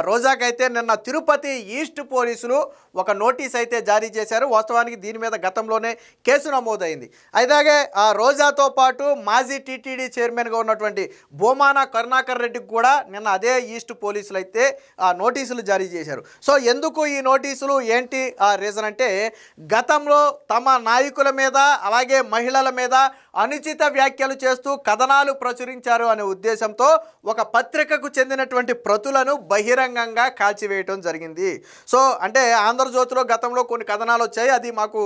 రోజాకైతే నిన్న తిరుపతి ఈస్ట్ పోలీసులు ఒక నోటీస్ అయితే జారీ చేశారు. వాస్తవానికి దీని మీద గతంలోనే కేసు నమోదైంది. అయితే రోజాతో పాటు మాజీ టీటీడీ చైర్మన్గా ఉన్నటువంటి బోమాన కరుణాకర్ రెడ్డికి కూడా నిన్న అదే ఈస్ట్ పోలీసులు అయితే నోటీసులు జారీ చేశారు. సో ఎందుకు ఈ నోటీసులు ఏంటి రీజన్ అంటే, గతంలో తమ నాయకుల మీద అలాగే మహిళల మీద అనుచిత వ్యాఖ్యలు చేస్తూ కథనాలు ప్రచురించారు అనే ఉద్దేశంతో ఒక పత్రికకు చెందినటువంటి ప్రతులను బహిరంగంగా కాల్చివేయటం జరిగింది. సో అంటే ఆంధ్రజ్యోతిలో గతంలో కొన్ని కథనాలు వచ్చాయి, అది మాకు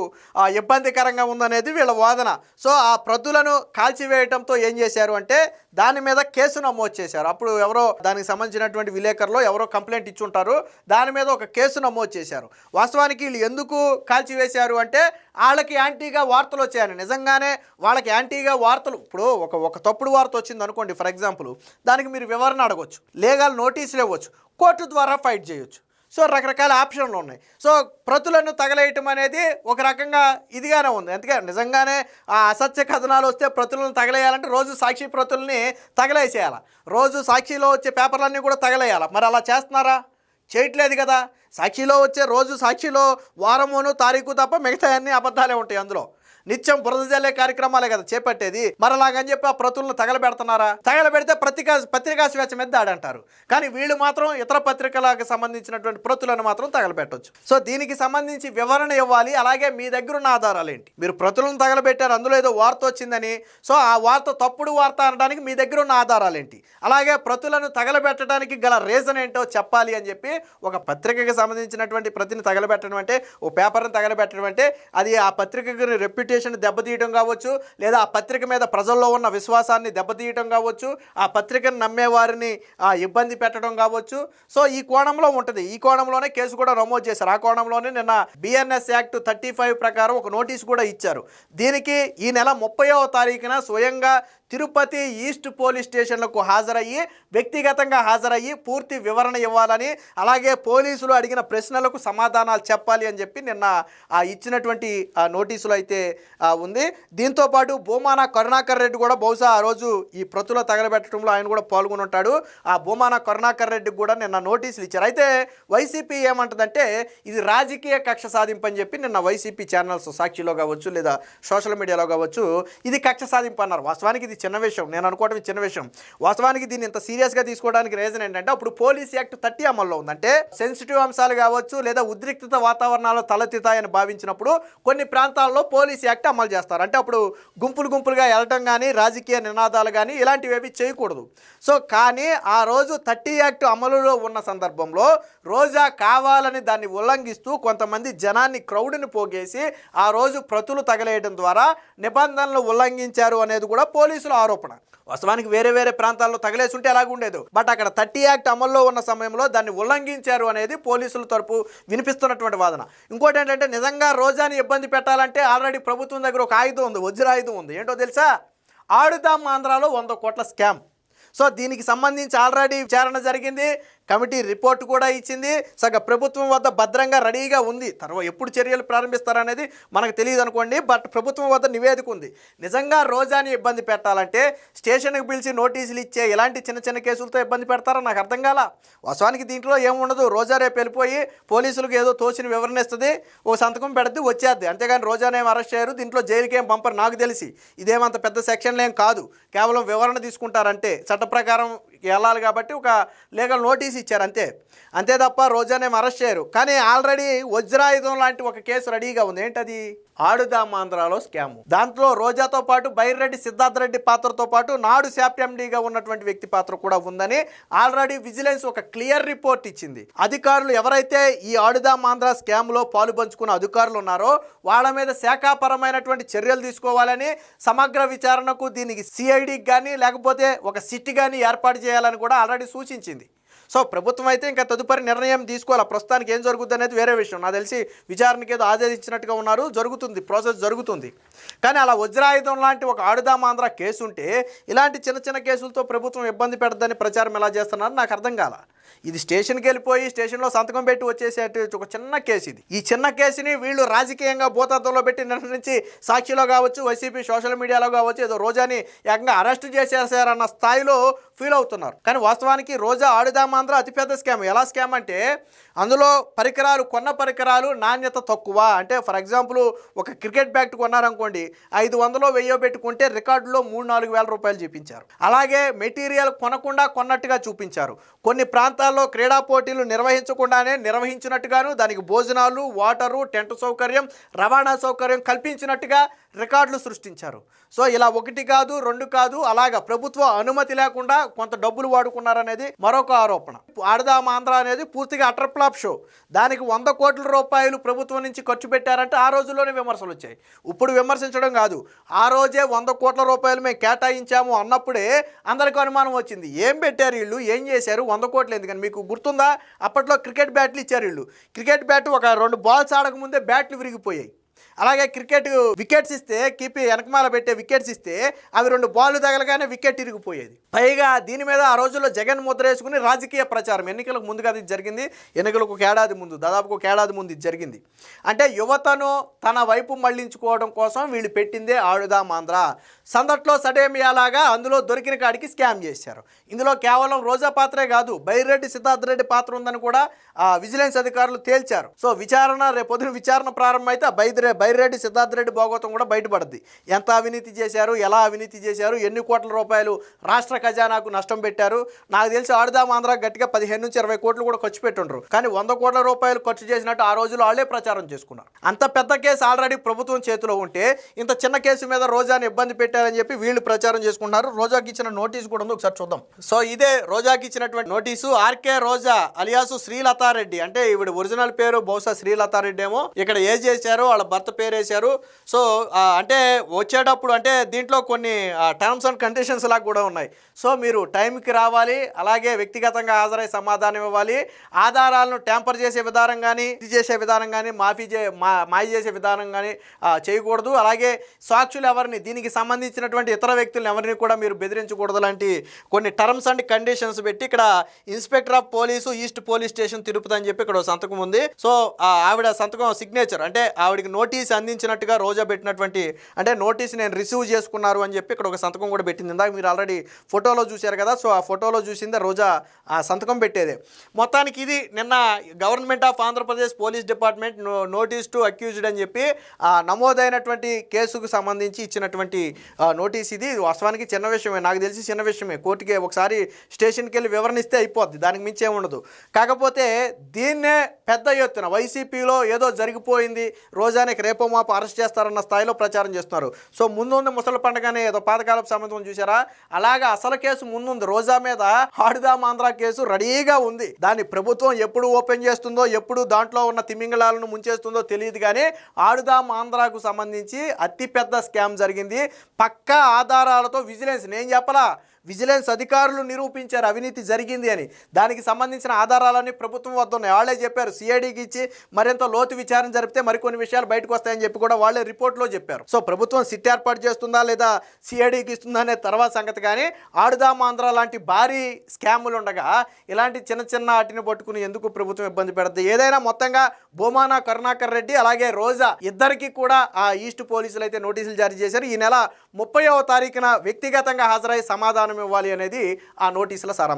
ఇబ్బందికరంగా ఉందనేది వీళ్ళ వాదన. సో ఆ ప్రతులను కాల్చివేయటంతో ఏం చేశారు అంటే దాని మీద కేసు నమోదు చేశారు. అప్పుడు ఎవరో దానికి సంబంధించినటువంటి విలేకరులు ఎవరో కంప్లైంట్ ఇచ్చుంటారు, దాని మీద ఒక కేసు నమోదు చేశారు. వాస్తవానికి వీళ్ళు ఎందుకు కాల్చివేశారు అంటే వాళ్ళకి యాంటీగా వార్తలు వచ్చాయని. నిజంగానే వాళ్ళకి యాంటీగా వార్తలు, ఇప్పుడు ఒక తప్పుడు వార్త వచ్చింది అనుకోండి ఫర్ ఎగ్జాంపుల్, దానికి మీరు వివరణ అడగవచ్చు, లీగల్ నోటీసులు ఇవ్వచ్చు, కోర్టు ద్వారా ఫైట్ చేయొచ్చు. సో రకరకాల ఆప్షన్లు ఉన్నాయి. సో ప్రతులను తగలేయటం అనేది ఒక రకంగా ఇదిగానే ఉంది. ఎందుకంటే నిజంగానే ఆ అసత్య కథనాలు వస్తే ప్రతులను తగలేయాలంటే రోజు సాక్షి ప్రతుల్ని తగలేసేయాలి, రోజు సాక్షిలో వచ్చే పేపర్లన్నీ కూడా తగలేయాలి. మరి అలా చేస్తున్నారా? చేయట్లేదు కదా. సాక్షిలో వచ్చే రోజు సాక్షిలో వారమును తారీఖు తప్ప మిగతా అన్ని అబద్ధాలే ఉంటాయి. అందులో నిత్యం బురద జల్లే కార్యక్రమాలే కదా చేపట్టేది. మరి అలాగని చెప్పి ఆ ప్రతులను తగలబెడుతున్నారా? తగలబెడితే పత్రికా స్వేచ్ఛ మీద దాడంటారు. కానీ వీళ్ళు మాత్రం ఇతర పత్రికలకు సంబంధించినటువంటి ప్రతులను మాత్రం తగలబెట్టవచ్చు. సో దీనికి సంబంధించి వివరణ ఇవ్వాలి. అలాగే మీ దగ్గర ఉన్న ఆధారాలు ఏంటి? మీరు ప్రతులను తగలబెట్టారు, అందులో ఏదో వార్త వచ్చిందని, సో ఆ వార్త తప్పుడు వార్త అనడానికి మీ దగ్గర ఉన్న ఆధారాలు ఏంటి? అలాగే ప్రతులను తగలబెట్టడానికి గల రీజన్ ఏంటో చెప్పాలి అని చెప్పి ఒక పత్రికకి సంబంధించినటువంటి ప్రతిని తగలబెట్టడం అంటే, ఓ పేపర్ని తగలబెట్టడం అంటే అది ఆ పత్రికకి రెప్యుటేషన్ దెబ్బతీయటం కావచ్చు, లేదా ఆ పత్రిక మీద ప్రజల్లో ఉన్న విశ్వాసాన్ని దెబ్బతీయటం కావచ్చు, ఆ పత్రికను నమ్మేవారిని ఇబ్బంది పెట్టడం కావచ్చు. సో ఈ కోణంలో ఉంటుంది. ఈ కోణంలోనే కేసు కూడా నమోదు చేశారు. ఆ కోణంలోనే నిన్న బిఎన్ఎస్ యాక్ట్ 35 ప్రకారం ఒక నోటీసు కూడా ఇచ్చారు. దీనికి ఈ నెల 30వ తారీఖున స్వయంగా తిరుపతి ఈస్ట్ పోలీస్ స్టేషన్లకు హాజరయ్యి వ్యక్తిగతంగా హాజరయ్యి పూర్తి వివరణ ఇవ్వాలని, అలాగే పోలీసులు అడిగిన ప్రశ్నలకు సమాధానాలు చెప్పాలి అని చెప్పి నిన్న ఇచ్చినటువంటి నోటీసులు అయితే ఉంది. దీంతోపాటు బోమాన కరుణాకర్ రెడ్డి కూడా బహుశా ఆ రోజు ఈ ప్రతుల తగలబెట్టడంలో ఆయన కూడా పాల్గొని ఉంటాడు. ఆ బోమాన కరుణాకర్ రెడ్డికి కూడా నిన్న నోటీసులు ఇచ్చారు. అయితే వైసీపీ ఏమంటుందంటే ఇది రాజకీయ కక్ష సాధింపు అని చెప్పి నిన్న వైసీపీ ఛానల్స్ సాక్షిలో కావచ్చు లేదా సోషల్ మీడియాలో కావచ్చు ఇది కక్ష సాధింపు అన్నారు. వాస్తవానికి ఇది చిన్న విషయం, నేను అనుకోవడం చిన్న విషయం. వాస్తవానికి దీన్ని ఇంత సీరియస్గా తీసుకోవడానికి రీజన్ ఏంటంటే అప్పుడు పోలీస్ యాక్ట్ 30 అమల్లో ఉందంటే సెన్సిటివ్ అంశాలు కావచ్చు లేదా ఉద్రిక్తత వాతావరణాలు తలెత్తుతాయని భావించినప్పుడు కొన్ని ప్రాంతాల్లో పోలీస్ యాక్ట్ అమలు చేస్తారు. అంటే అప్పుడు గుంపులుగా వెళ్ళటం కానీ రాజకీయ నినాదాలు కానీ ఇలాంటివి చేయకూడదు. సో కానీ ఆ రోజు 30 యాక్ట్ అమలులో ఉన్న సందర్భంలో రోజా కావాలని దాన్ని ఉల్లంఘిస్తూ కొంతమంది జనాన్ని క్రౌడ్ని పోగేసి ఆ రోజు ప్రతులు తగలేయడం ద్వారా నిబంధనలు ఉల్లంఘించారు అనేది కూడా పోలీసుల ఆరోపణ. వాస్తవానికి వేరే ప్రాంతాల్లో తగలేసి ఉంటే అలాగ ఉండేది. బట్ అక్కడ 30 యాక్ట్ అమల్లో ఉన్న సమయంలో దాన్ని ఉల్లంఘించారు అనేది పోలీసుల తరపు వినిపిస్తున్నటువంటి వాదన. ఇంకోటి ఏంటంటే నిజంగా రోజాని ఇబ్బంది పెట్టాలంటే ఆల్రెడీ ప్రభుత్వం దగ్గర ఒక ఆయుధం ఉంది, వజ్రాయుధం ఉంది. ఏంటో తెలుసా? ఆడుదాం ఆంధ్రాలో 100 కోట్ల స్కామ్. సో దీనికి సంబంధించి ఆల్రెడీ విచారణ జరిగింది, కమిటీ రిపోర్ట్ కూడా ఇచ్చింది. సగ ప్రభుత్వం వద్ద భద్రంగా రెడీగా ఉంది. తర్వాత ఎప్పుడు చర్యలు ప్రారంభిస్తారనేది మనకు తెలియదు అనుకోండి, బట్ ప్రభుత్వం వద్ద నివేదిక ఉంది. నిజంగా రోజాని ఇబ్బంది పెట్టాలంటే స్టేషన్కి పిలిచి నోటీసులు ఇచ్చే ఇలాంటి చిన్న కేసులతో ఇబ్బంది పెడతారో నాకు అర్థం కాల. వాస్తవానికి దీంట్లో ఏముండదు, రోజా రేపు వెళ్ళిపోయి పోలీసులకు ఏదో తోచిన వివరణ ఇస్తుంది, ఓ సంతకం పెడితే వచ్చేద్ది. అంతేగాని రోజానేం అరెస్ట్ చేయరు, దీంట్లో జైలుకి ఏం పంపరు. నాకు తెలిసి ఇదేమంత పెద్ద సెక్షన్లు ఏం కాదు, కేవలం వివరణ తీసుకుంటారంటే. చట్ట ప్రకారం వెళ్ళాలి కాబట్టి ఒక లీగల్ నోటీస్ ఇచ్చారు అంతే తప్ప రోజానేం అరెస్ట్ చేయరు. కానీ ఆల్రెడీ వజ్రాయుధం లాంటి ఒక కేసు రెడీగా ఉంది. ఏంటది? ఆడుదాం ఆంధ్రాలో స్కామ్. దాంట్లో రోజాతో పాటు బైరెడ్డి సిద్ధార్థ రెడ్డి పాత్రతో పాటు నాడు శాప్ ఎండీగా ఉన్నటువంటి వ్యక్తి పాత్ర కూడా ఉందని ఆల్రెడీ విజిలెన్స్ ఒక క్లియర్ రిపోర్ట్ ఇచ్చింది. అధికారులు ఎవరైతే ఈ ఆడుదాం ఆంధ్ర స్కామ్లో పాలు పంచుకున్న అధికారులు ఉన్నారో వాళ్ళ మీద శాఖాపరమైనటువంటి చర్యలు తీసుకోవాలని, సమగ్ర విచారణకు దీనికి సిఐడికి కానీ లేకపోతే ఒక సిట్ కానీ ఏర్పాటు చేయాలని కూడా ఆల్రెడీ సూచించింది. సో ప్రభుత్వం అయితే ఇంకా తదుపరి నిర్ణయం తీసుకోవాలి. ప్రస్తుతానికి ఏం జరుగుతుంది అనేది వేరే విషయం. నాకు తెలిసి విచారణకి ఏదో ఆదేశించినట్టుగా ఉన్నారు, జరుగుతుంది, ప్రాసెస్ జరుగుతుంది. కానీ అలా వజ్రాయుధం లాంటి ఒక ఆడుదాం ఆంధ్ర కేసు ఉంటే ఇలాంటి చిన్న కేసులతో ప్రభుత్వం ఇబ్బంది పెడదని ప్రచారం ఎలా చేస్తున్నారు నాకు అర్థం కాల. ఇది స్టేషన్కి వెళ్ళిపోయి స్టేషన్లో సంతకం పెట్టి వచ్చేసే ఒక చిన్న కేసు ఇది. ఈ చిన్న కేసుని వీళ్ళు రాజకీయంగా భూతత్వంలో పెట్టి నిర్ణయించి సాక్షిలో కావచ్చు, వైసీపీ సోషల్ మీడియాలో కావచ్చు, ఏదో రోజాని ఏకంగా అరెస్ట్ చేసేసారన్న స్థాయిలో ఫీల్ అవుతున్నారు. కానీ వాస్తవానికి రోజా ఆడుదామాంధ్ర అతిపెద్ద స్కామ్. ఎలా స్కామ్ అంటే అందులో కొన్న పరికరాలు నాణ్యత తక్కువ. అంటే ఫర్ ఎగ్జాంపుల్ ఒక క్రికెట్ బ్యాట్ కొన్నారనుకోండి, 500-1000 పెట్టుకుంటే రికార్డులో 3-4 వేల రూపాయలు చూపించారు. అలాగే మెటీరియల్ కొనకుండా కొన్నట్టుగా చూపించారు. కొన్ని ప్రాంతాల్లో క్రీడా పోటీలు నిర్వహించకుండానే నిర్వహించినట్టుగాను, దానికి భోజనాలు, వాటరు, టెంట్ సౌకర్యం, రవాణా సౌకర్యం కల్పించినట్టుగా రికార్డులు సృష్టించారు. సో ఇలా 1 కాదు 2 కాదు, అలాగా ప్రభుత్వ అనుమతి లేకుండా కొంత డబ్బులు వాడుకున్నారనేది మరొక ఆరోపణ. ఆడదామాంధ్ర అనేది పూర్తిగా అటర్ ఫ్లాప్ షో. దానికి 100 కోట్ల రూపాయలు ప్రభుత్వం నుంచి ఖర్చు పెట్టారంటే ఆ రోజుల్లోనే విమర్శలు వచ్చాయి. ఇప్పుడు విమర్శించడం కాదు, ఆ రోజే 100 కోట్ల రూపాయలు మేము కేటాయించాము అన్నప్పుడే అందరికీ అనుమానం వచ్చింది. ఏం పెట్టారు వీళ్ళు, ఏం చేశారు, 100 కోట్లు ఎందుకని. మీకు గుర్తుందా, అప్పట్లో క్రికెట్ బ్యాట్లు ఇచ్చారు వీళ్ళు. క్రికెట్ బ్యాట్ ఒక 2 బాల్స్ ఆడకముందే బ్యాట్లు విరిగిపోయాయి. అలాగే క్రికెట్ వికెట్స్ ఇస్తే, కీపీ వెనకమాల పెట్టే వికెట్స్ ఇస్తే అవి 2 బాల్ తగలగానే వికెట్ ఇరిగిపోయేది. పైగా దీని మీద ఆ రోజుల్లో జగన్ ముద్ర వేసుకుని రాజకీయ ప్రచారం, ఎన్నికలకు ముందుగా ఇది జరిగింది. ఎన్నికలకు 1 ఏడాది ముందు, దాదాపు 1 ఏడాది ముందు ఇది జరిగింది. అంటే యువతను తన వైపు మళ్లించుకోవడం కోసం వీళ్ళు పెట్టిందే ఆడుదామాంధ్ర. సందట్లో సడేమియాలాగా అందులో దొరికిన కాడికి స్కామ్ చేశారు. ఇందులో కేవలం రోజా పాత్రే కాదు, బైరెడ్డి సిద్ధార్థ రెడ్డి పాత్ర ఉందని కూడా విజిలెన్స్ అధికారులు తేల్చారు. సో విచారణ రేపొద్దున విచారణ ప్రారంభమైతే బైరెడ్డి సిద్ధార్థ రెడ్డి భోగోతం కూడా బయటపడుద్ది. ఎంత అవినీతి చేశారు, ఎలా అవినీతి చేశారు, ఎన్ని కోట్ల రూపాయలు రాష్ట్ర ఖజానాకు నష్టం పెట్టారు. నాకు తెలిసి ఆడుదామాంధ్ర గట్టిగా 15-20 కోట్లు కూడా ఖర్చు పెట్టుండ్రు. కానీ 100 కోట్ల రూపాయలు ఖర్చు చేసినట్టు ఆ రోజుల్లో వాళ్ళే ప్రచారం చేసుకున్నారు. అంత పెద్ద కేసు ఆల్రెడీ ప్రభుత్వం చేతిలో ఉంటే ఇంత చిన్న కేసు మీద రోజాని ఇబ్బంది పెట్టారని చెప్పి వీళ్ళు ప్రచారం చేసుకుంటున్నారు. రోజాకి ఇచ్చిన నోటీసు కూడా ఉంది, ఒకసారి చూద్దాం. సో ఇదే రోజాకి ఇచ్చినటువంటి నోటీసు. ఆర్కే రోజా అలియాసు శ్రీలతారెడ్డి, అంటే ఈవిడ ఒరిజినల్ పేరు బహుశా శ్రీలతారెడ్డి ఏమో. ఇక్కడ ఏం చేశారు, వాళ్ళ భర్త పేరు వేశారు. సో అంటే వచ్చేటప్పుడు అంటే దీంట్లో కొన్ని టర్మ్స్ అండ్ కండిషన్స్ లాగా కూడా ఉన్నాయి. సో మీరు టైంకి రావాలి, అలాగే వ్యక్తిగతంగా హాజరై సమాధానం ఇవ్వాలి, ఆధారాలను ట్యాంపర్ చేసే విధానం కానీ, ఇది చేసే విధానం కానీ, మాయ చేసే విధానం కానీ చేయకూడదు. అలాగే సాక్షులు ఎవరిని, దీనికి సంబంధించినటువంటి ఇతర వ్యక్తులను ఎవరిని కూడా మీరు బెదిరించకూడదు లాంటి కొన్ని టర్మ్స్ అండ్ కండిషన్స్ పెట్టి ఇక్కడ inspector of police east police station Tirupati అని చెప్పి ఇక్కడ సంతకం ఉంది. సో ఆవిడ సంతకం సిగ్నేచర్, అంటే ఆవిడకి నోటీస్ అందించినట్టుగా రోజా పెట్టినటువంటి, అంటే నోటీస్ నేను రిసీవ్ చేసుకున్నారు అని చెప్పి ఇక్కడ ఒక సంతకం కూడా పెట్టింది. ఇందాక మీరు ఆల్రెడీ ఫోటోలో చూశారు కదా. సో ఆ ఫోటోలో చూసిందే రోజా ఆ సంతకం పెట్టేదే. మొత్తానికి ఇది నిన్న government of Andhra Pradesh police department notice to accused అని చెప్పి నమోదైనటువంటి కేసుకు సంబంధించి ఇచ్చినటువంటి నోటీస్. ఇది వాస్తవానికి చిన్న విషయమే, నాకు తెలిసి చిన్న విషయమే. కోర్టుకి ఒకసారి స్టేషన్కి వెళ్ళి వివరణ ఇస్తే అయిపోద్ది, దానికి మించి ఏముండదు. కాకపోతే దీన్నే పెద్ద ఎత్తున వైసీపీలో ఏదో జరిగిపోయింది, రోజానికి రేపో మాపు అరెస్ట్ చేస్తారన్న స్థాయిలో ప్రచారం చేస్తున్నారు. సో ముందుంది ముసలి పండుగనే ఏదో పాతకాలపు సంబంధం చూసారా, అలాగా అసలు కేసు ముందుంది. రోజా మీద ఆడుదామాంధ్ర కేసు రెడీగా ఉంది. దాన్ని ప్రభుత్వం ఎప్పుడు ఓపెన్ చేస్తుందో, ఎప్పుడు దాంట్లో ఉన్న తిమింగళాలను ముంచేస్తుందో తెలియదు. కానీ ఆడుదామాంధ్రకు సంబంధించి అతిపెద్ద స్కామ్ జరిగింది. పక్కా ఆధారాలతో విజిలెన్స్, నేను చెప్పలా, విజిలెన్స్ అధికారులు నిరూపించారు అవినీతి జరిగింది అని. దానికి సంబంధించిన ఆధారాలన్నీ ప్రభుత్వం వద్ద ఉన్నాయి. వాళ్ళే చెప్పారు, సిఐడికి ఇచ్చి మరింత లోతు విచారణ జరిపితే మరికొన్ని విషయాలు బయటకు వస్తాయని చెప్పి కూడా వాళ్ళే రిపోర్ట్లో చెప్పారు. సో ప్రభుత్వం సిట్ ఏర్పాటు చేస్తుందా లేదా సిఐడికి ఇస్తుందా అనే తర్వాత సంగతి. కానీ ఆడుదామాంధ్ర లాంటి భారీ స్కాములు ఉండగా ఇలాంటి చిన్న చిన్న వాటిని పట్టుకుని ఎందుకు ప్రభుత్వం ఇబ్బంది పెడుతుంది. ఏదైనా మొత్తంగా భూమాన కరుణాకర్ రెడ్డి అలాగే రోజా ఇద్దరికి కూడా ఆ ఈస్ట్ పోలీసులు అయితే నోటీసులు జారీ చేశారు. ఈ నెల 30వ తారీఖున వ్యక్తిగతంగా హాజరై సమాధానం ఇవ్వాలి అనేది ఆ నోటీసుల సారాంశం.